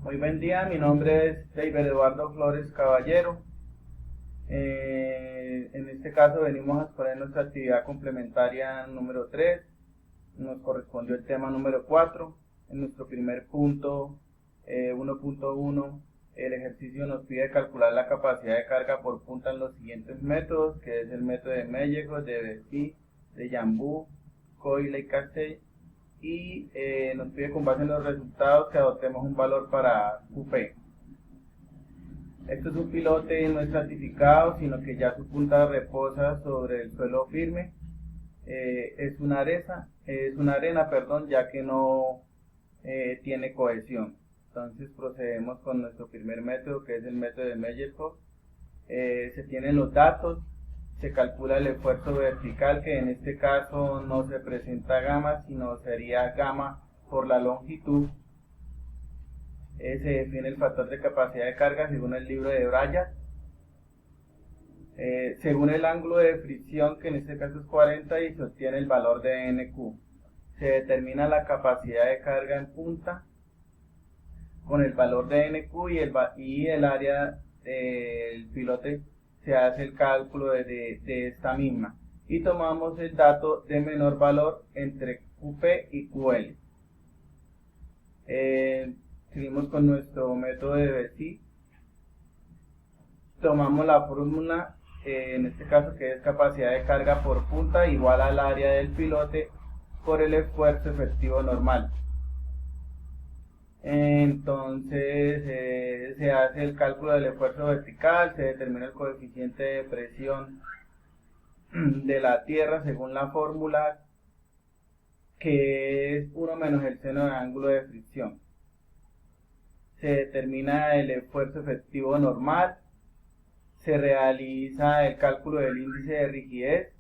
Muy buen día, mi nombre es David Eduardo Flores Caballero. En este caso venimos a exponer nuestra actividad complementaria número 3. Nos correspondió el tema número 4. En nuestro primer punto, 1.1, el ejercicio nos pide calcular la capacidad de carga por punta en los siguientes métodos, que es el método de Mellejo, de Betti, de Jambou, Coyle y Castell. Y nos pide con base en los resultados que adoptemos un valor para QP. Esto es un pilote no estratificado, sino que ya su punta reposa sobre el suelo firme. Es una arena, ya que no tiene cohesión. Entonces procedemos con nuestro primer método, que es el método de Mellejo. Se tienen los datos, se calcula el esfuerzo vertical, que en este caso no se presenta gamma, sino sería gamma por la longitud. Se define el factor de capacidad de carga según el libro de Bryant. Según el ángulo de fricción, que en este caso es 40, y se obtiene el valor de NQ. Se determina la capacidad de carga en punta con el valor de NQ y el área del pilote. Se hace el cálculo de esta misma y tomamos el dato de menor valor entre QP y QL. Seguimos con nuestro método de Betti. Tomamos la fórmula, en este caso, que es capacidad de carga por punta igual al área del pilote por el esfuerzo efectivo normal. Entonces se hace el cálculo del esfuerzo vertical, se determina el coeficiente de presión de la tierra según la fórmula, que es 1 menos el seno de ángulo de fricción. Se determina el esfuerzo efectivo normal, se realiza el cálculo del índice de rigidez,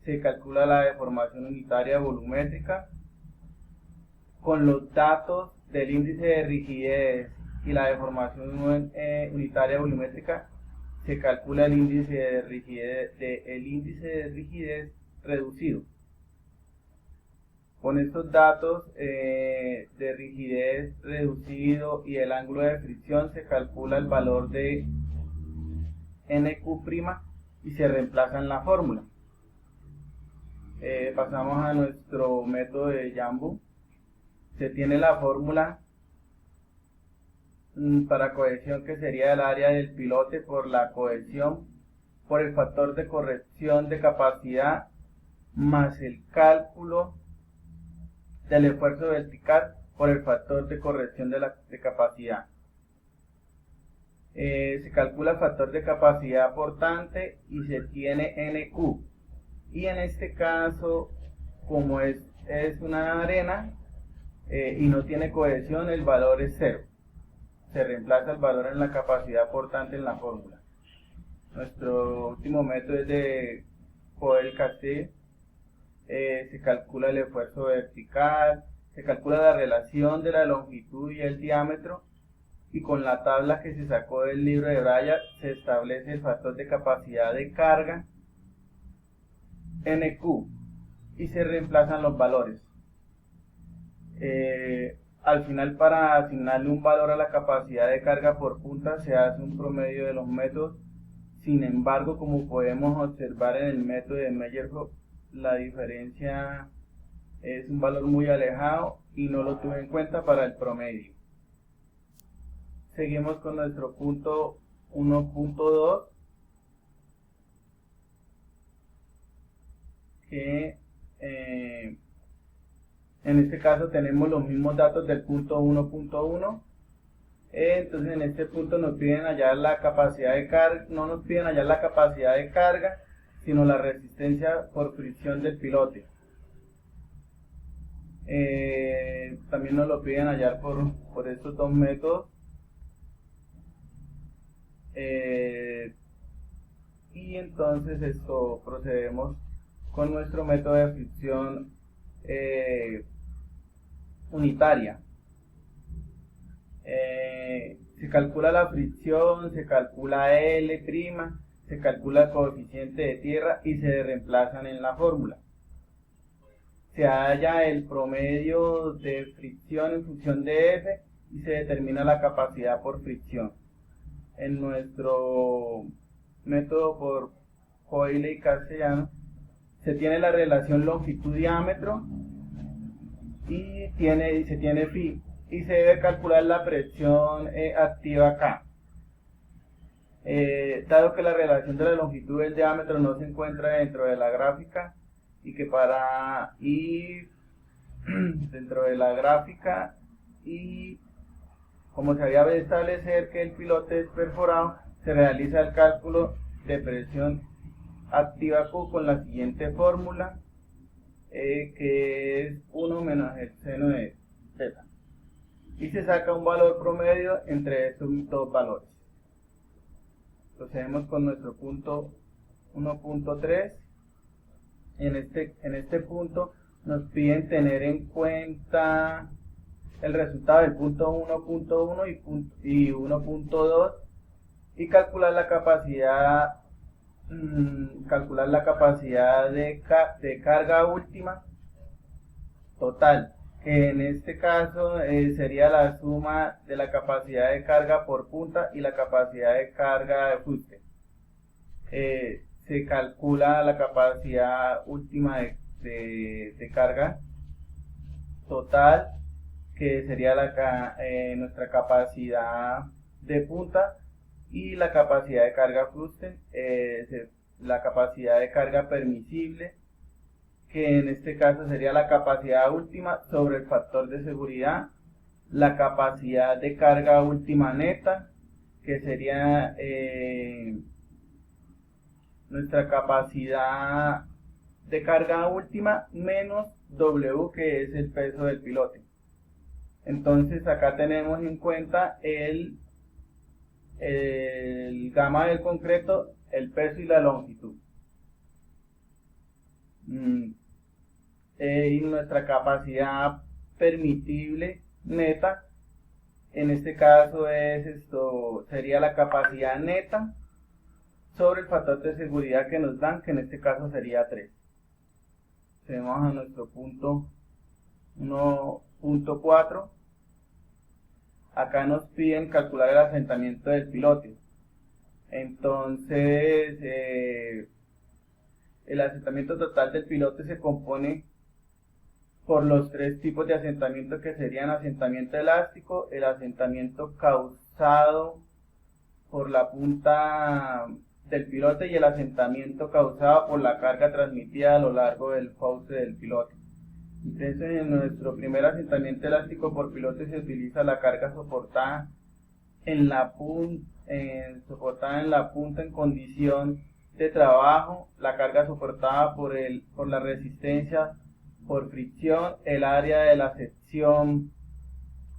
se calcula la deformación unitaria volumétrica. Con los datos del índice de rigidez y la deformación unitaria volumétrica, se calcula el índice de rigidez reducido. Con estos datos de rigidez reducido y el ángulo de fricción, se calcula el valor de NQ' y se reemplaza en la fórmula. Pasamos a nuestro método de Jambou. Se tiene la fórmula para cohesión, que sería el área del pilote por la cohesión por el factor de corrección de capacidad más el cálculo del esfuerzo vertical por el factor de corrección de capacidad. Se calcula el factor de capacidad portante y se tiene NQ. Y en este caso, como es una arena, y no tiene cohesión, el valor es 0. Se reemplaza el valor en la capacidad portante en la fórmula. Nuestro último método es de Coyle-Castell. Se calcula el esfuerzo vertical, se calcula la relación de la longitud y el diámetro, y con la tabla que se sacó del libro de Bryant se establece el factor de capacidad de carga NQ y se reemplazan los valores. Al final, para asignarle un valor a la capacidad de carga por punta, se hace un promedio de los métodos. Sin embargo, como podemos observar en el método de Mellejo, la diferencia es un valor muy alejado y no lo tuve en cuenta para el promedio. Seguimos con nuestro punto 1.2, que en este caso tenemos los mismos datos del punto 1.1. Entonces en este punto nos piden hallar la capacidad de carga, no nos piden hallar la capacidad de carga, sino la resistencia por fricción del pilote. También nos lo piden hallar por estos dos métodos. Y entonces procedemos con nuestro método de fricción unitaria. Se calcula la fricción, se calcula L', se calcula el coeficiente de tierra y se reemplazan en la fórmula. Se halla el promedio de fricción en función de F y se determina la capacidad por fricción. En nuestro método por Coyle y Castellano se tiene la relación longitud-diámetro y se tiene phi, y se debe calcular la presión activa K. Dado que la relación de la longitud y el diámetro no se encuentra dentro de la gráfica y que para ir dentro de la gráfica y como se había de establecer que el pilote es perforado, se realiza el cálculo de presión activa Q con la siguiente fórmula, que es 1 menos el seno de θ, y se saca un valor promedio entre estos dos valores. Procedemos con nuestro punto 1.3. En este punto nos piden tener en cuenta el resultado del punto 1.1 y 1.2 y calcular la capacidad de carga última total, que en este caso sería la suma de la capacidad de carga por punta y la capacidad de carga de fuste. Se calcula la capacidad última de carga total, que sería nuestra capacidad de punta, y la capacidad de carga fuste, la capacidad de carga permisible, que en este caso sería la capacidad última sobre el factor de seguridad, la capacidad de carga última neta, que sería nuestra capacidad de carga última menos W, que es el peso del pilote. Entonces acá tenemos en cuenta el gamma del concreto, el peso y la longitud. Y nuestra capacidad permitible neta, en este caso sería la capacidad neta sobre el factor de seguridad que nos dan, que en este caso sería 3. Tenemos a nuestro punto 1.4. Acá nos piden calcular el asentamiento del pilote. Entonces, el asentamiento total del pilote se compone por los tres tipos de asentamiento, que serían asentamiento elástico, el asentamiento causado por la punta del pilote y el asentamiento causado por la carga transmitida a lo largo del fuste del pilote. Entonces, en nuestro primer asentamiento elástico por pilote se utiliza la carga soportada en la punta en condición de trabajo, la carga soportada por la resistencia por fricción, el área de la sección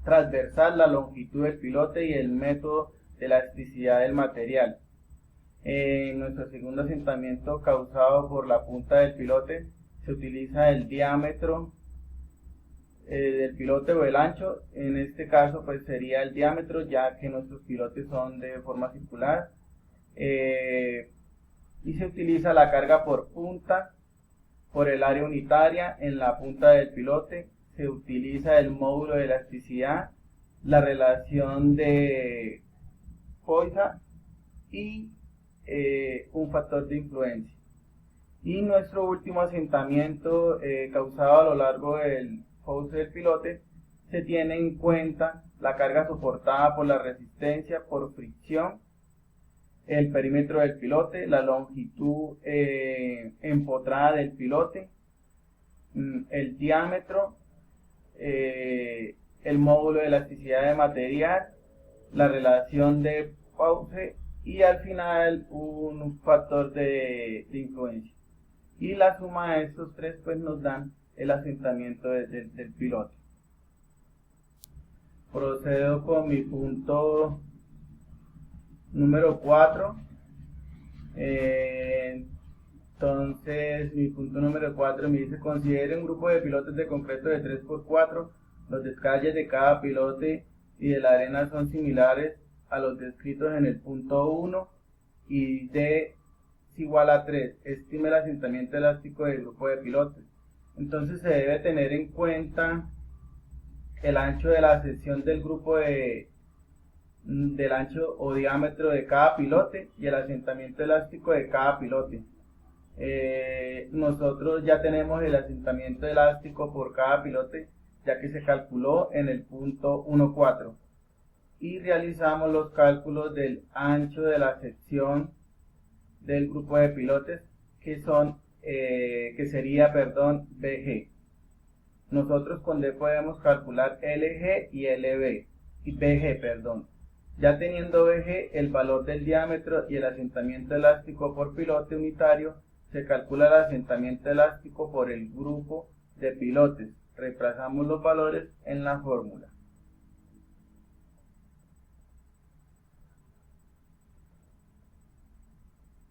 transversal, la longitud del pilote y el método de elasticidad del material. En nuestro segundo asentamiento causado por la punta del pilote se utiliza el diámetro del pilote o el ancho. En este caso pues sería el diámetro, ya que nuestros pilotes son de forma circular, y se utiliza la carga por punta por el área unitaria en la punta del pilote. Se utiliza el módulo de elasticidad, la relación de Poisson y un factor de influencia. Y nuestro último asentamiento causado a lo largo del fuste del pilote, se tiene en cuenta la carga soportada por la resistencia por fricción, el perímetro del pilote, la longitud empotrada del pilote, el diámetro, el módulo de elasticidad de material, la relación de Poisson y al final un factor de influencia. Y la suma de estos tres pues nos dan el asentamiento del pilote. Procedo con mi punto número 4. Entonces mi punto número 4 me dice: considere un grupo de pilotes de concreto de 3×4. Los descalles de cada pilote y de la arena son similares a los descritos en el punto 1 y D es igual a 3. Estime el asentamiento elástico del grupo de pilotes. Entonces se debe tener en cuenta el ancho de la sección del grupo del ancho o diámetro de cada pilote y el asentamiento elástico de cada pilote. Nosotros ya tenemos el asentamiento elástico por cada pilote, ya que se calculó en el punto 1.4, y realizamos los cálculos del ancho de la sección del grupo de pilotes, que sería, BG. Nosotros con D podemos calcular LG y LB y BG, Ya teniendo BG, el valor del diámetro y el asentamiento elástico por pilote unitario, se calcula el asentamiento elástico por el grupo de pilotes. Reemplazamos los valores en la fórmula.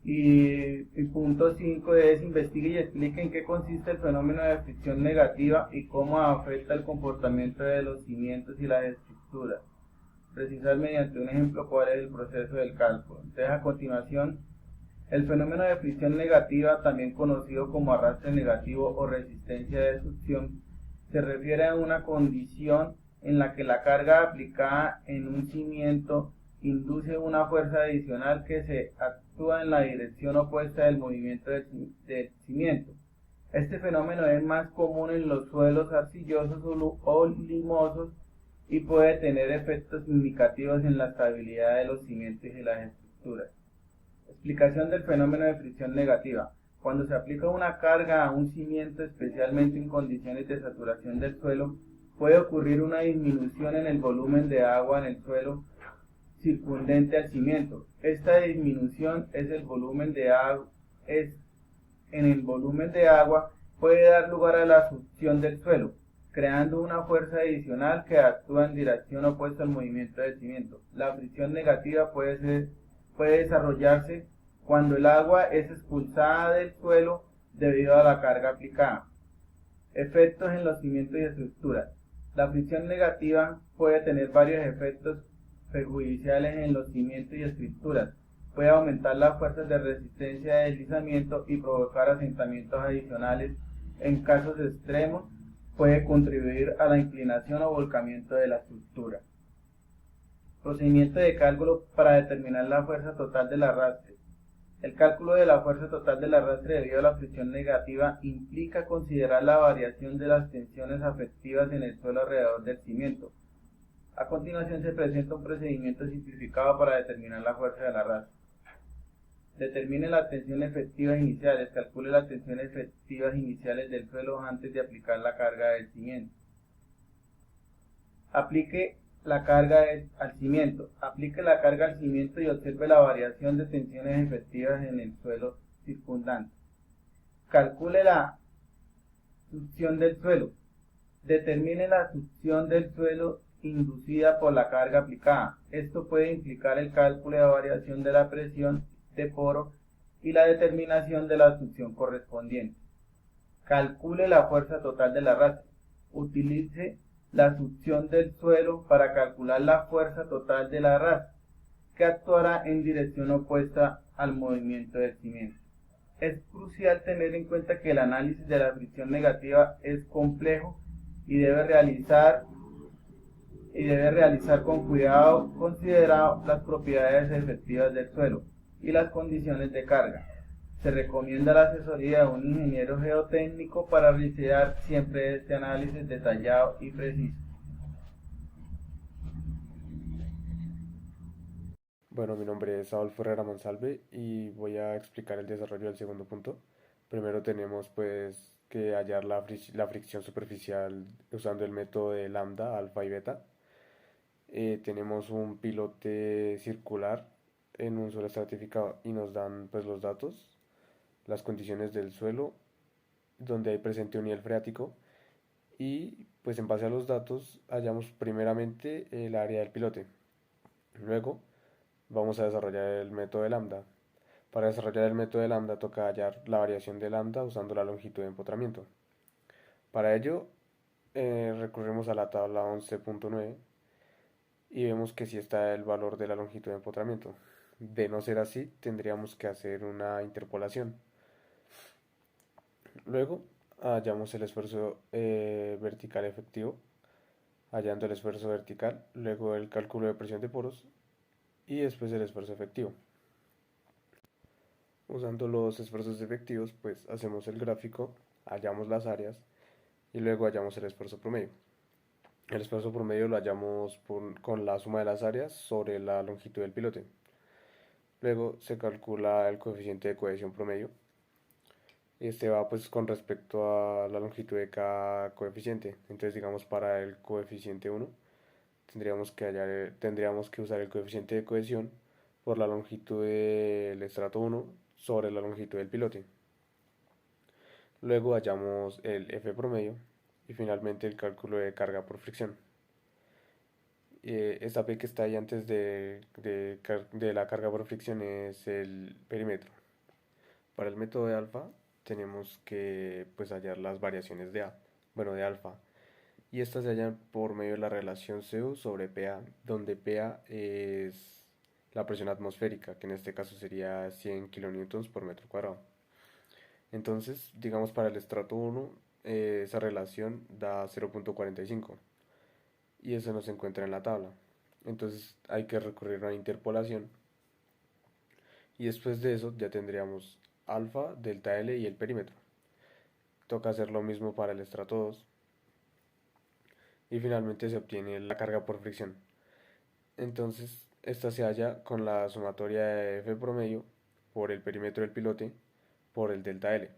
Y punto 5 es: investigue y explique en qué consiste el fenómeno de fricción negativa y cómo afecta el comportamiento de los cimientos y las estructuras. Precisar mediante un ejemplo cuál es el proceso del cálculo. Entonces, a continuación, el fenómeno de fricción negativa, también conocido como arrastre negativo o resistencia de succión, se refiere a una condición en la que la carga aplicada en un cimiento induce una fuerza adicional que se actúa en la dirección opuesta del movimiento del cimiento. Este fenómeno es más común en los suelos arcillosos o limosos y puede tener efectos significativos en la estabilidad de los cimientos y las estructuras. Explicación del fenómeno de fricción negativa. Cuando se aplica una carga a un cimiento, especialmente en condiciones de saturación del suelo, puede ocurrir una disminución en el volumen de agua en el suelo circundante al cimiento. Esta disminución en el volumen de agua puede dar lugar a la succión del suelo, creando una fuerza adicional que actúa en dirección opuesta al movimiento del cimiento. La fricción negativa puede desarrollarse cuando el agua es expulsada del suelo debido a la carga aplicada. Efectos en los cimientos y estructuras. La fricción negativa puede tener varios efectos perjudiciales en los cimientos y estructuras. Puede aumentar las fuerzas de resistencia de deslizamiento y provocar asentamientos adicionales. En casos extremos, puede contribuir a la inclinación o volcamiento de la estructura. Procedimiento de cálculo para determinar la fuerza total del arrastre. El cálculo de la fuerza total del arrastre debido a la fricción negativa implica considerar la variación de las tensiones afectivas en el suelo alrededor del cimiento. A continuación se presenta un procedimiento simplificado para determinar la fuerza del arrastre. Determine las tensiones efectivas iniciales. Calcule las tensiones efectivas iniciales del suelo antes de aplicar la carga del cimiento. Aplique la carga al cimiento. Aplique la carga al cimiento y observe la variación de tensiones efectivas en el suelo circundante. Calcule la succión del suelo. Determine la succión del suelo inducida por la carga aplicada. Esto puede implicar el cálculo de la variación de la presión de poro y la determinación de la succión correspondiente. Calcule la fuerza total del arrastre. Utilice la succión del suelo para calcular la fuerza total del arrastre, que actuará en dirección opuesta al movimiento del cimiento. Es crucial tener en cuenta que el análisis de la fricción negativa es complejo y debe realizar con cuidado considerado las propiedades efectivas del suelo y las condiciones de carga. Se recomienda la asesoría de un ingeniero geotécnico para realizar siempre este análisis detallado y preciso. Bueno, mi nombre es Adolfo Herrera Monsalve y voy a explicar el desarrollo del segundo punto. Primero tenemos pues que hallar la fricción superficial usando el método de lambda, alfa y beta. Tenemos un pilote circular en un suelo estratificado y nos dan pues los datos, las condiciones del suelo, donde hay presente un nivel freático y pues en base a los datos hallamos primeramente el área del pilote. Luego vamos a desarrollar el método de lambda. Para desarrollar el método de lambda toca hallar la variación de lambda usando la longitud de empotramiento. Para ello recurrimos a la tabla 11.9 y vemos que sí está el valor de la longitud de empotramiento. De no ser así, tendríamos que hacer una interpolación. Luego hallamos el esfuerzo vertical efectivo. hallando el esfuerzo vertical, luego el cálculo de presión de poros y después el esfuerzo efectivo. Usando los esfuerzos efectivos, pues hacemos el gráfico, hallamos las áreas y luego hallamos el esfuerzo promedio. El esfuerzo promedio lo hallamos con la suma de las áreas sobre la longitud del pilote. Luego se calcula el coeficiente de cohesión promedio. Este va pues con respecto a la longitud de cada coeficiente. Entonces digamos para el coeficiente 1 tendríamos que usar el coeficiente de cohesión por la longitud del estrato 1 sobre la longitud del pilote. Luego hallamos el F promedio y finalmente el cálculo de carga por fricción. Esta P que está ahí antes de la carga por fricción es el perímetro. Para el método de alfa tenemos que pues hallar las variaciones de alfa, y estas se hallan por medio de la relación Cu sobre Pa, donde Pa es la presión atmosférica, que en este caso sería 100 kN por metro cuadrado. Entonces, digamos para el estrato 1, esa relación da 0.45 y eso no se encuentra en la tabla. Entonces hay que recurrir a una interpolación y después de eso ya tendríamos alfa, delta L y el perímetro. Toca hacer lo mismo para el estrato 2 y finalmente se obtiene la carga por fricción. Entonces esta se halla con la sumatoria de F promedio por el perímetro del pilote por el delta L,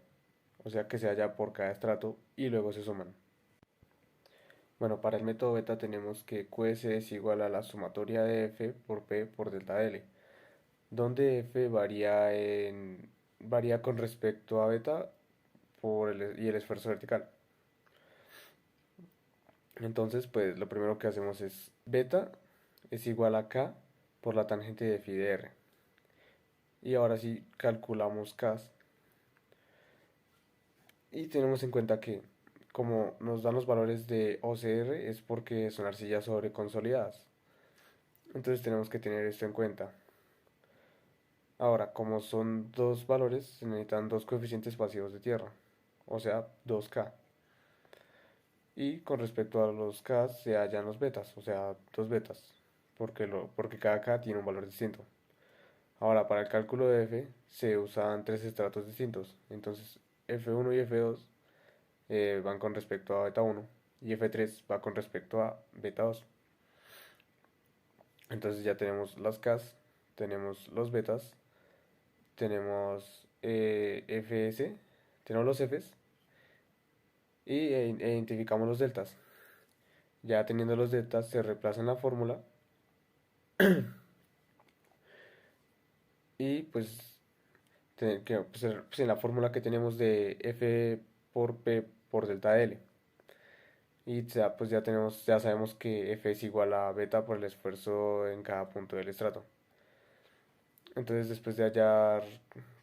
o sea que se halla por cada estrato y luego se suman. Bueno, para el método beta tenemos que QS es igual a la sumatoria de F por P por delta L, donde F varía con respecto a beta y el esfuerzo vertical. Entonces, pues lo primero que hacemos es beta es igual a K por la tangente de phi de R. Y ahora sí calculamos K y tenemos en cuenta que como nos dan los valores de OCR es porque son arcillas sobreconsolidadas. Entonces tenemos que tener esto en cuenta. Ahora, como son dos valores, se necesitan dos coeficientes pasivos de tierra, o sea, 2K. Y con respecto a los K se hallan los betas, o sea, dos betas, porque cada K tiene un valor distinto. Ahora, para el cálculo de F se usan tres estratos distintos. Entonces, F1 y F2 van con respecto a beta 1 y F3 va con respecto a beta 2. Entonces ya tenemos las Ks, tenemos los betas, tenemos FS, tenemos los Fs e identificamos los deltas. Ya teniendo los deltas se reemplaza en la fórmula y pues en la fórmula que tenemos de F por P por delta L. Y pues ya sabemos que F es igual a beta por el esfuerzo en cada punto del estrato. Entonces después de hallar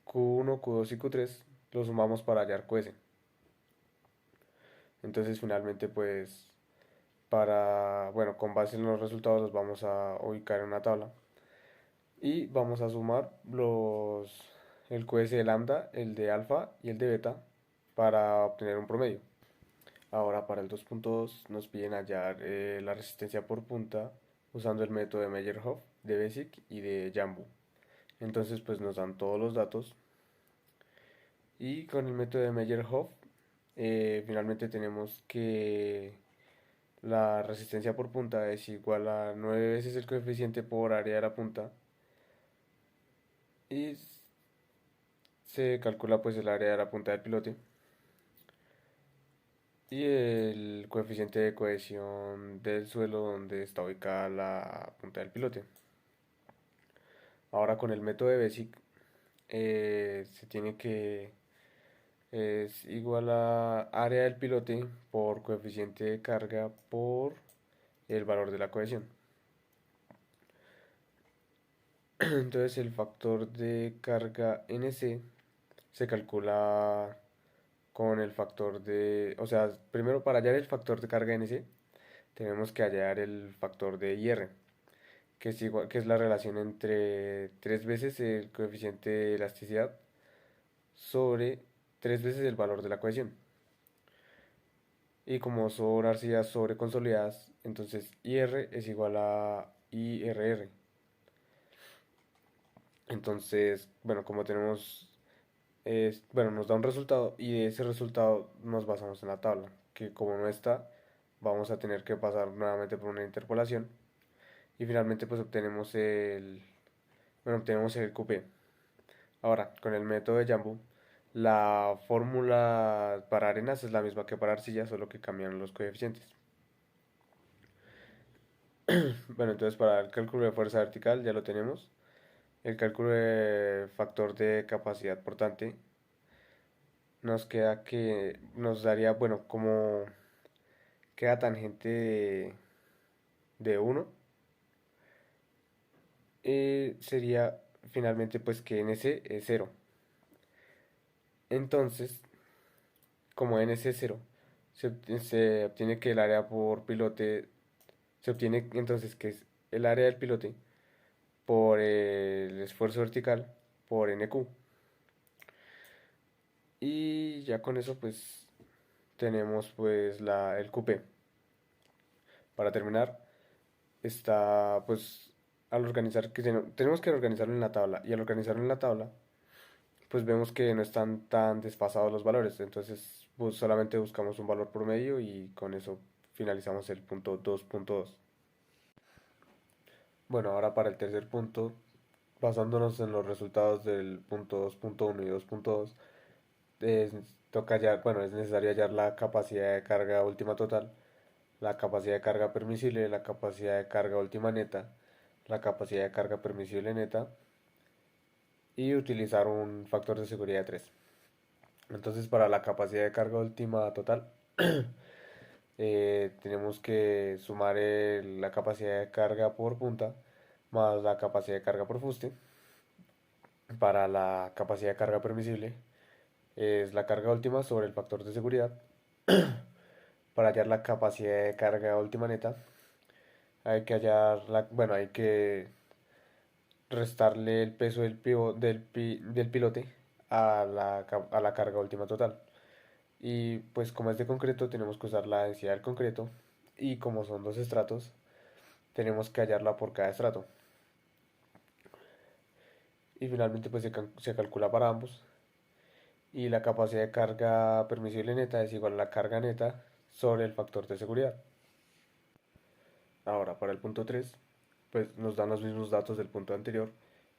Q1, Q2 y Q3, lo sumamos para hallar QS. Entonces finalmente pues con base en los resultados los vamos a ubicar en una tabla. Y vamos a sumar el QS de lambda, el de alfa y el de beta para obtener un promedio. Ahora para el 2.2 nos piden hallar la resistencia por punta usando el método de Meyerhof, de Basic y de Jambu. Entonces pues nos dan todos los datos y con el método de Meyerhof finalmente tenemos que la resistencia por punta es igual a 9 veces el coeficiente por área de la punta y se calcula pues el área de la punta del pilote y el coeficiente de cohesión del suelo donde está ubicada la punta del pilote. Ahora con el método de Basic se tiene que es igual a área del pilote por coeficiente de carga por el valor de la cohesión. Entonces el factor de carga NC se calcula con el factor o sea, primero para hallar el factor de carga NC tenemos que hallar el factor de IR, que es la relación entre 3 veces el coeficiente de elasticidad sobre 3 veces el valor de la cohesión. Y como son arcillas sobreconsolidadas, entonces IR es igual a IRR. Entonces, bueno, como tenemos, bueno, nos da un resultado y de ese resultado nos basamos en la tabla, que como no está, vamos a tener que pasar nuevamente por una interpolación y finalmente pues obtenemos el QP. Ahora, con el método de Jambu, la fórmula para arenas es la misma que para arcilla, solo que cambian los coeficientes. Bueno, entonces para el cálculo de fuerza vertical ya lo tenemos. El cálculo de factor de capacidad portante nos queda que nos daría, bueno, como queda tangente de 1, sería finalmente pues que NC es 0. Entonces, como NC es 0, se obtiene que el área por pilote, se obtiene entonces que es el área del pilote por el esfuerzo vertical por NQ. Y ya con eso pues tenemos pues el QP. Para terminar, está pues al organizar, tenemos que organizarlo en la tabla y al organizarlo en la tabla pues vemos que no están tan desfasados los valores, entonces pues solamente buscamos un valor promedio y con eso finalizamos el punto 2.2. Bueno, ahora para el tercer punto, basándonos en los resultados del punto 2.1 y 2.2, es, bueno, es necesario hallar la capacidad de carga última total, la capacidad de carga permisible, la capacidad de carga última neta, la capacidad de carga permisible neta y utilizar un factor de seguridad de 3. Entonces, para la capacidad de carga última total, tenemos que sumar la capacidad de carga por punta más la capacidad de carga por fuste. Para la capacidad de carga permisible es la carga última sobre el factor de seguridad. Para hallar la capacidad de carga última neta, hay que restarle el peso del pilote a la carga última total. Y pues como es de concreto, tenemos que usar la densidad del concreto. Y como son dos estratos, tenemos que hallarla por cada estrato. Y finalmente pues se calcula para ambos. Y la capacidad de carga permisible neta es igual a la carga neta sobre el factor de seguridad. Ahora, para el punto 3 pues nos dan los mismos datos del punto anterior,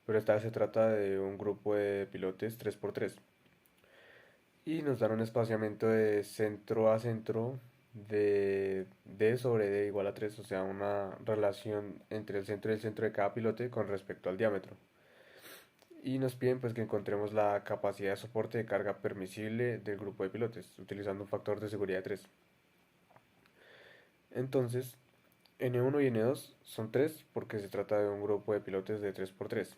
pero esta vez se trata de un grupo de pilotes 3x3. Y nos dan un espaciamiento de centro a centro de D sobre D igual a 3, o sea, una relación entre el centro y el centro de cada pilote con respecto al diámetro. Y nos piden pues que encontremos la capacidad de soporte de carga permisible del grupo de pilotes, utilizando un factor de seguridad de 3. Entonces, N1 y N2 son 3 porque se trata de un grupo de pilotes de 3x3.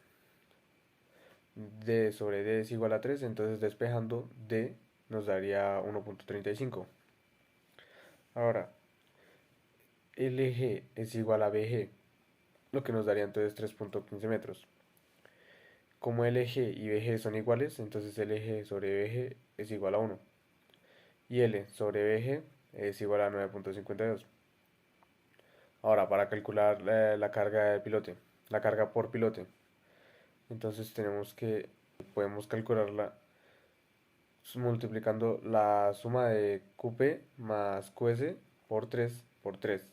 D sobre D es igual a 3, entonces despejando D nos daría 1.35. Ahora, LG es igual a BG, lo que nos daría entonces 3.15 metros. Como LG y BG son iguales, entonces LG sobre BG es igual a 1. Y L sobre BG es igual a 9.52. Ahora, para calcular la carga del pilote, la carga por pilote, entonces podemos calcularla multiplicando la suma de QP más QS por 3 por 3.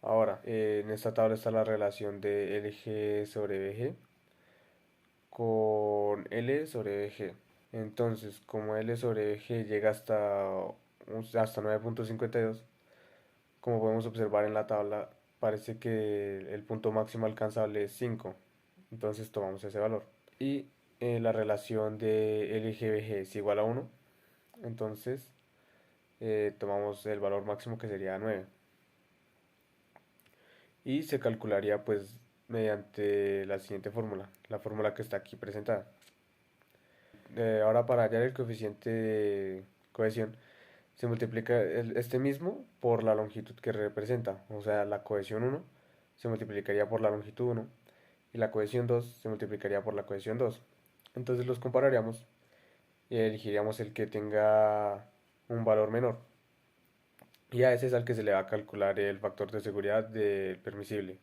Ahora, en esta tabla está la relación de LG sobre BG con L sobre BG. Entonces, como L sobre BG llega hasta 9.52, como podemos observar en la tabla, parece que el punto máximo alcanzable es 5. Entonces tomamos ese valor. Y la relación de LGBG es igual a 1. Entonces tomamos el valor máximo que sería 9. Y se calcularía pues mediante la siguiente fórmula, la fórmula que está aquí presentada. Ahora para hallar el coeficiente de cohesión se multiplica este mismo por la longitud que representa, o sea, la cohesión 1 se multiplicaría por la longitud 1 y la cohesión 2 se multiplicaría por la cohesión 2. Entonces los compararíamos y elegiríamos el que tenga un valor menor. Y a ese es al que se le va a calcular el factor de seguridad del permisible.